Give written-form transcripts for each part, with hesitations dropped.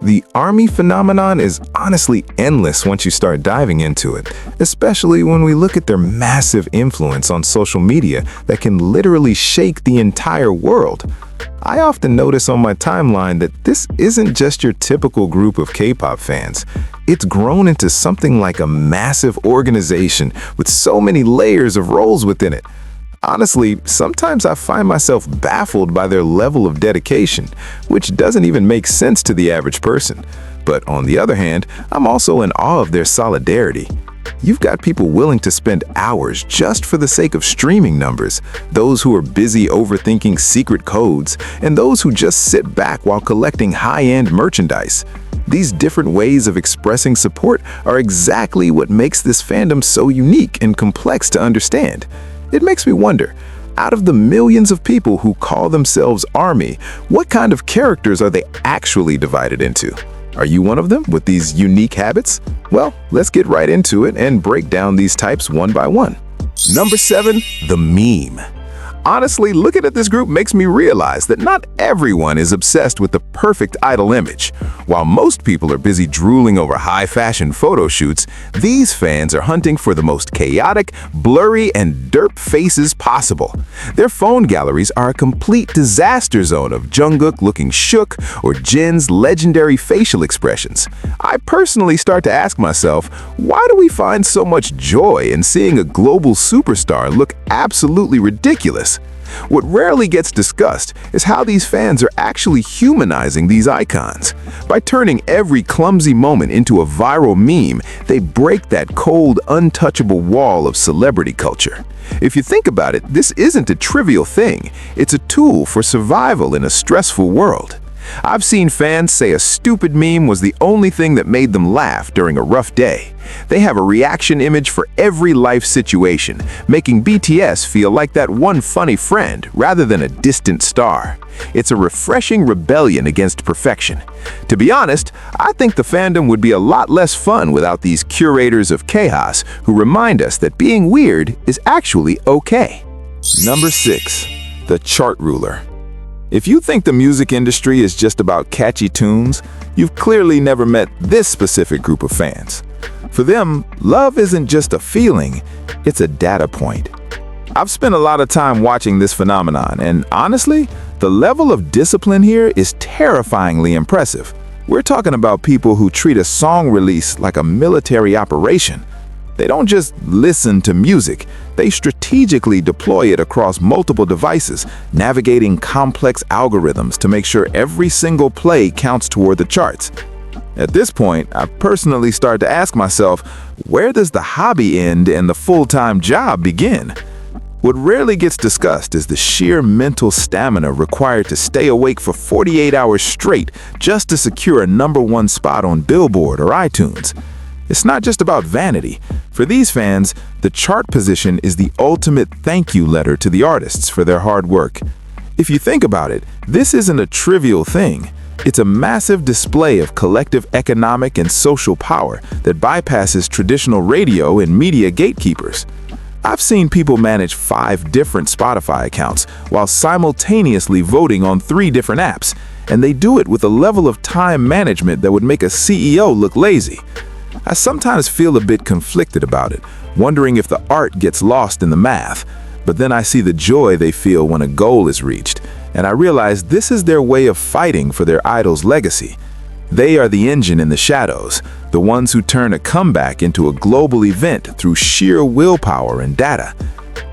The ARMY phenomenon is honestly endless once you start diving into it, especially when we look at their massive influence on social media that can literally shake the entire world. I often notice on my timeline that this isn't just your typical group of K-pop fans. It's grown into something like a massive organization with so many layers of roles within it. Honestly, sometimes I find myself baffled by their level of dedication, which doesn't even make sense to the average person. But on the other hand, I'm also in awe of their solidarity. You've got people willing to spend hours just for the sake of streaming numbers, those who are busy overthinking secret codes, and those who just sit back while collecting high-end merchandise. These different ways of expressing support are exactly what makes this fandom so unique and complex to understand. It makes me wonder, out of the millions of people who call themselves ARMY, what kind of characters are they actually divided into? Are you one of them with these unique habits? Well, let's get right into it and break down these types one by one. Number 7, the meme. Honestly, looking at this group makes me realize that not everyone is obsessed with the perfect idol image. While most people are busy drooling over high-fashion photo shoots, these fans are hunting for the most chaotic, blurry, and derp faces possible. Their phone galleries are a complete disaster zone of Jungkook looking shook or Jin's legendary facial expressions. I personally start to ask myself, why do we find so much joy in seeing a global superstar look absolutely ridiculous? What rarely gets discussed is how these fans are actually humanizing these icons. By turning every clumsy moment into a viral meme, they break that cold, untouchable wall of celebrity culture. If you think about it, this isn't a trivial thing. It's a tool for survival in a stressful world. I've seen fans say a stupid meme was the only thing that made them laugh during a rough day. They have a reaction image for every life situation, making BTS feel like that one funny friend rather than a distant star. It's a refreshing rebellion against perfection. To be honest, I think the fandom would be a lot less fun without these curators of chaos who remind us that being weird is actually okay. Number 6, the chart ruler. If you think the music industry is just about catchy tunes, you've clearly never met this specific group of fans. For them, love isn't just a feeling, it's a data point. I've spent a lot of time watching this phenomenon, and honestly, the level of discipline here is terrifyingly impressive. We're talking about people who treat a song release like a military operation. They don't just listen to music, they strategically deploy it across multiple devices, navigating complex algorithms to make sure every single play counts toward the charts. At this point, I personally start to ask myself, where does the hobby end and the full-time job begin? What rarely gets discussed is the sheer mental stamina required to stay awake for 48 hours straight just to secure a #1 spot on Billboard or iTunes. It's not just about vanity. For these fans, the chart position is the ultimate thank you letter to the artists for their hard work. If you think about it, this isn't a trivial thing. It's a massive display of collective economic and social power that bypasses traditional radio and media gatekeepers. I've seen people manage 5 different Spotify accounts while simultaneously voting on 3 different apps, and they do it with a level of time management that would make a CEO look lazy. I sometimes feel a bit conflicted about it, wondering if the art gets lost in the math, but then I see the joy they feel when a goal is reached, and I realize this is their way of fighting for their idol's legacy. They are the engine in the shadows, the ones who turn a comeback into a global event through sheer willpower and data.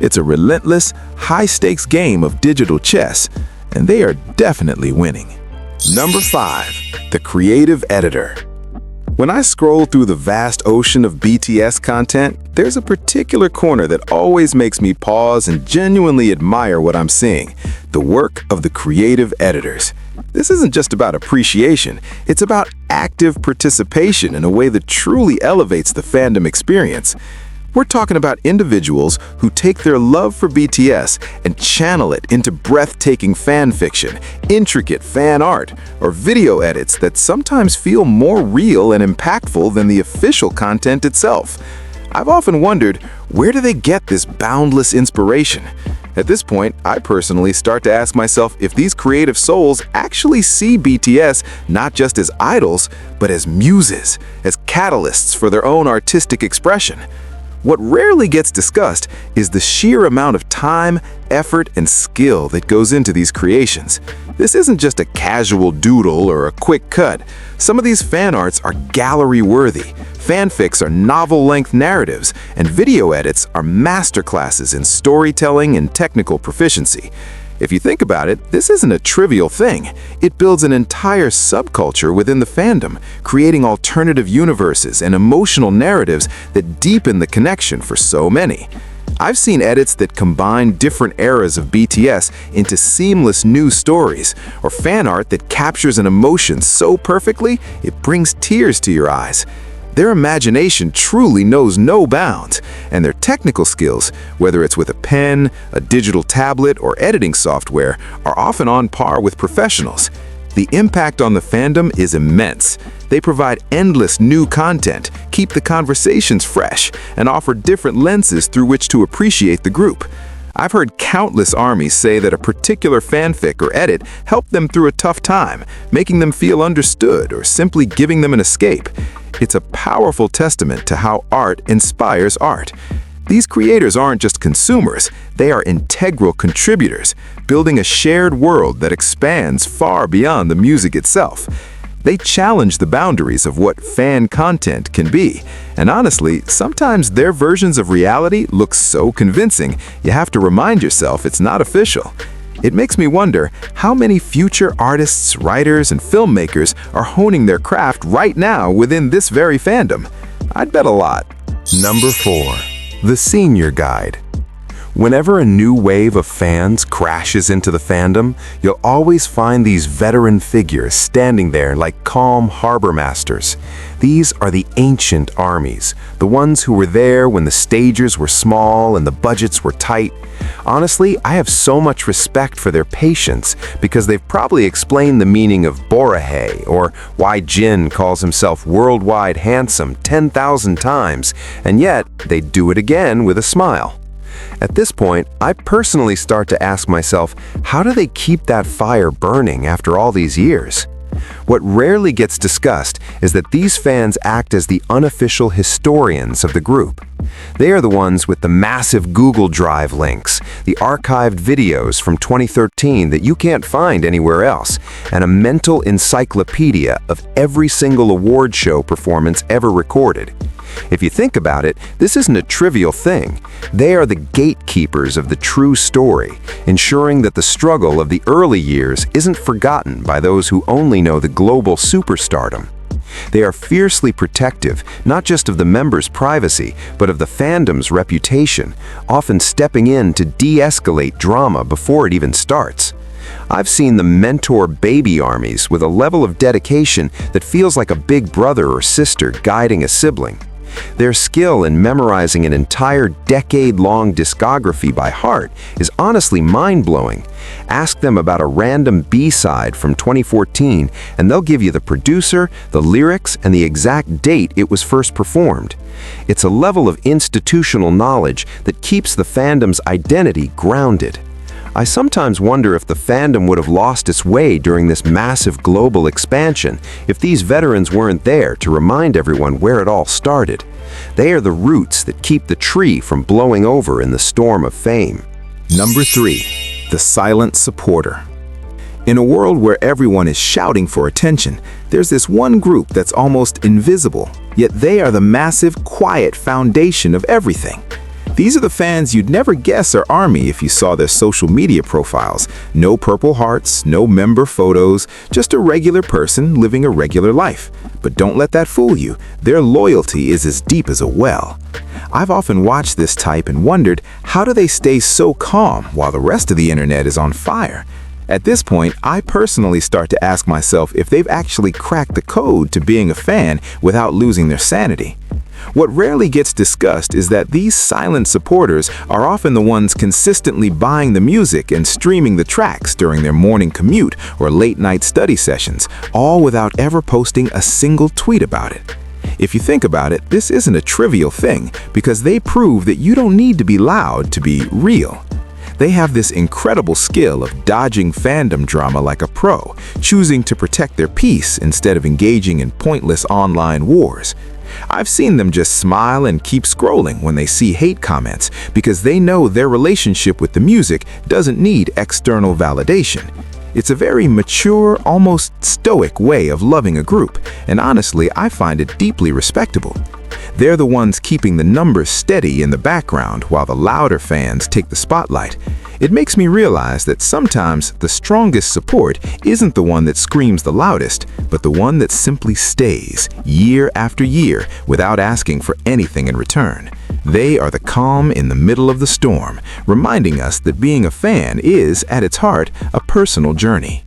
It's a relentless, high-stakes game of digital chess, and they are definitely winning. Number 5, the creative editor. When I scroll through the vast ocean of BTS content, there's a particular corner that always makes me pause and genuinely admire what I'm seeing: the work of the creative editors. This isn't just about appreciation, it's about active participation in a way that truly elevates the fandom experience. We're talking about individuals who take their love for BTS and channel it into breathtaking fan fiction, intricate fan art, or video edits that sometimes feel more real and impactful than the official content itself. I've often wondered, where do they get this boundless inspiration? At this point, I personally start to ask myself if these creative souls actually see BTS not just as idols, but as muses, as catalysts for their own artistic expression. What rarely gets discussed is the sheer amount of time, effort, and skill that goes into these creations. This isn't just a casual doodle or a quick cut. Some of these fan arts are gallery-worthy. Fanfics are novel-length narratives, and video edits are masterclasses in storytelling and technical proficiency. If you think about it, this isn't a trivial thing. It builds an entire subculture within the fandom, creating alternative universes and emotional narratives that deepen the connection for so many. I've seen edits that combine different eras of BTS into seamless new stories, or fan art that captures an emotion so perfectly it brings tears to your eyes. Their imagination truly knows no bounds, and their technical skills, whether it's with a pen, a digital tablet, or editing software, are often on par with professionals. The impact on the fandom is immense. They provide endless new content, keep the conversations fresh, and offer different lenses through which to appreciate the group. I've heard countless ARMYs say that a particular fanfic or edit helped them through a tough time, making them feel understood or simply giving them an escape. It's a powerful testament to how art inspires art. These creators aren't just consumers, they are integral contributors, building a shared world that expands far beyond the music itself. They challenge the boundaries of what fan content can be, and honestly, sometimes their versions of reality look so convincing, you have to remind yourself it's not official. It makes me wonder how many future artists, writers, and filmmakers are honing their craft right now within this very fandom. I'd bet a lot. Number 4. The Senior Guide. Whenever a new wave of fans crashes into the fandom, you'll always find these veteran figures standing there like calm harbor masters. These are the ancient armies, the ones who were there when the stages were small and the budgets were tight. Honestly, I have so much respect for their patience because they've probably explained the meaning of Borahae or why Jin calls himself worldwide handsome 10,000 times, and yet they do it again with a smile. At this point, I personally start to ask myself, how do they keep that fire burning after all these years? What rarely gets discussed is that these fans act as the unofficial historians of the group. They are the ones with the massive Google Drive links, the archived videos from 2013 that you can't find anywhere else, and a mental encyclopedia of every single award show performance ever recorded. If you think about it, this isn't a trivial thing. They are the gatekeepers of the true story, ensuring that the struggle of the early years isn't forgotten by those who only know the global superstardom. They are fiercely protective, not just of the members' privacy, but of the fandom's reputation, often stepping in to de-escalate drama before it even starts. I've seen them mentor baby armies with a level of dedication that feels like a big brother or sister guiding a sibling. Their skill in memorizing an entire decade-long discography by heart is honestly mind-blowing. Ask them about a random B-side from 2014, and they'll give you the producer, the lyrics, and the exact date it was first performed. It's a level of institutional knowledge that keeps the fandom's identity grounded. I sometimes wonder if the fandom would have lost its way during this massive global expansion if these veterans weren't there to remind everyone where it all started. They are the roots that keep the tree from blowing over in the storm of fame. Number 3. The Silent Supporter. In a world where everyone is shouting for attention, there's this one group that's almost invisible, yet they are the massive, quiet foundation of everything. These are the fans you'd never guess are ARMY if you saw their social media profiles. No purple hearts, no member photos, just a regular person living a regular life. But don't let that fool you. Their loyalty is as deep as a well. I've often watched this type and wondered, how do they stay so calm while the rest of the internet is on fire? At this point, I personally start to ask myself if they've actually cracked the code to being a fan without losing their sanity. What rarely gets discussed is that these silent supporters are often the ones consistently buying the music and streaming the tracks during their morning commute or late-night study sessions, all without ever posting a single tweet about it. If you think about it, this isn't a trivial thing because they prove that you don't need to be loud to be real. They have this incredible skill of dodging fandom drama like a pro, choosing to protect their peace instead of engaging in pointless online wars. I've seen them just smile and keep scrolling when they see hate comments because they know their relationship with the music doesn't need external validation. It's a very mature, almost stoic way of loving a group, and honestly, I find it deeply respectable. They're the ones keeping the numbers steady in the background while the louder fans take the spotlight. It makes me realize that sometimes the strongest support isn't the one that screams the loudest, but the one that simply stays year after year without asking for anything in return. They are the calm in the middle of the storm, reminding us that being a fan is, at its heart, a personal journey.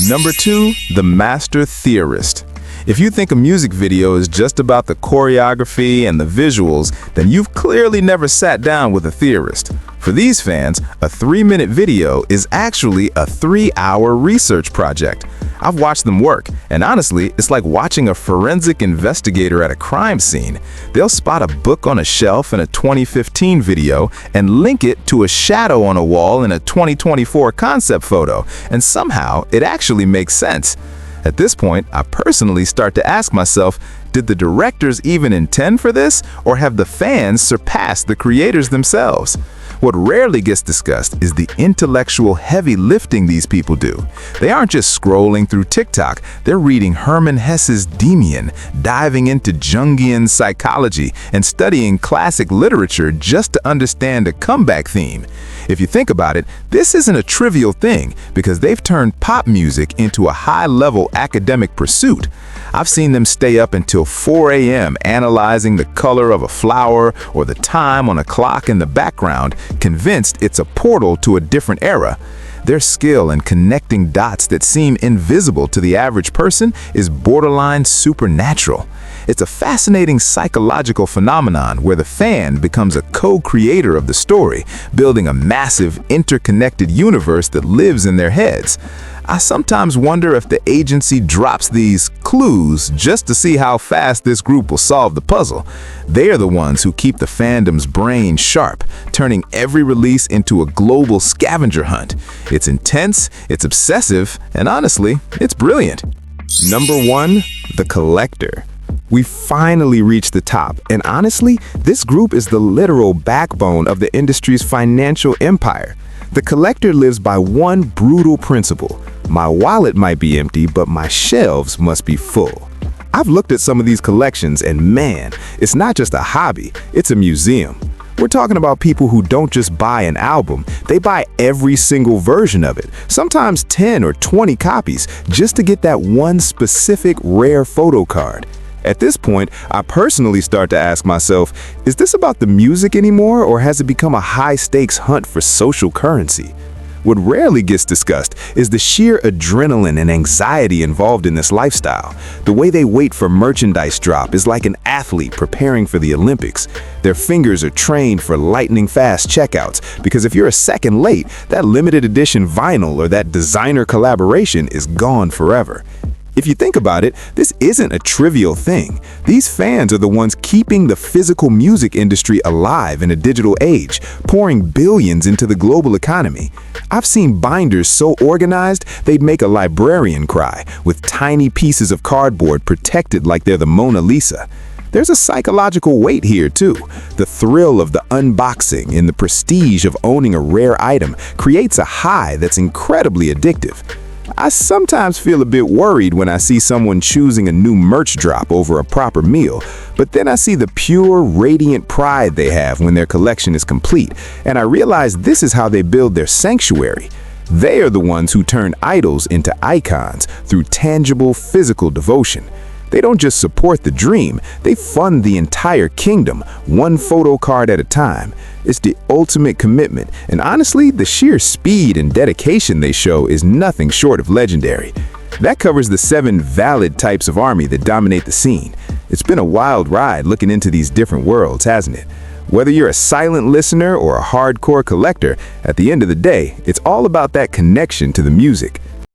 Number 2, the master theorist. If you think a music video is just about the choreography and the visuals, then you've clearly never sat down with a theorist. For these fans, a 3-minute video is actually a 3-hour research project. I've watched them work, and honestly, it's like watching a forensic investigator at a crime scene. They'll spot a book on a shelf in a 2015 video and link it to a shadow on a wall in a 2024 concept photo, and somehow it actually makes sense. At this point, I personally start to ask myself, did the directors even intend for this, or have the fans surpassed the creators themselves? What rarely gets discussed is the intellectual heavy lifting these people do. They aren't just scrolling through TikTok, they're reading Hermann Hesse's Demian, diving into Jungian psychology, and studying classic literature just to understand a comeback theme. If you think about it, this isn't a trivial thing because they've turned pop music into a high-level academic pursuit. I've seen them stay up until 4 a.m. analyzing the color of a flower or the time on a clock in the background, convinced it's a portal to a different era. Their skill in connecting dots that seem invisible to the average person is borderline supernatural. It's a fascinating psychological phenomenon where the fan becomes a co-creator of the story, building a massive, interconnected universe that lives in their heads. I sometimes wonder if the agency drops these clues just to see how fast this group will solve the puzzle. They are the ones who keep the fandom's brain sharp, turning every release into a global scavenger hunt. It's intense, it's obsessive, and honestly, it's brilliant. Number 1, the collector. We finally reached the top, and honestly, this group is the literal backbone of the industry's financial empire. The collector lives by one brutal principle. My wallet might be empty, but my shelves must be full. I've looked at some of these collections, and man, it's not just a hobby, it's a museum. We're talking about people who don't just buy an album, they buy every single version of it, sometimes 10 or 20 copies, just to get that one specific rare photo card. At this point, I personally start to ask myself, is this about the music anymore, or has it become a high-stakes hunt for social currency? What rarely gets discussed is the sheer adrenaline and anxiety involved in this lifestyle. The way they wait for merchandise drop is like an athlete preparing for the Olympics. Their fingers are trained for lightning-fast checkouts, because if you're a second late, that limited edition vinyl or that designer collaboration is gone forever. If you think about it, this isn't a trivial thing. These fans are the ones keeping the physical music industry alive in a digital age, pouring billions into the global economy. I've seen binders so organized they'd make a librarian cry, with tiny pieces of cardboard protected like they're the Mona Lisa. There's a psychological weight here too. The thrill of the unboxing and the prestige of owning a rare item creates a high that's incredibly addictive. I sometimes feel a bit worried when I see someone choosing a new merch drop over a proper meal, but then I see the pure, radiant pride they have when their collection is complete, and I realize this is how they build their sanctuary. They are the ones who turn idols into icons through tangible, physical devotion. They don't just support the dream, they fund the entire kingdom, one photo card at a time. It's the ultimate commitment, and honestly, the sheer speed and dedication they show is nothing short of legendary. That covers the 7 valid types of ARMY that dominate the scene. It's been a wild ride looking into these different worlds, hasn't it? Whether you're a silent listener or a hardcore collector, at the end of the day, it's all about that connection to the music.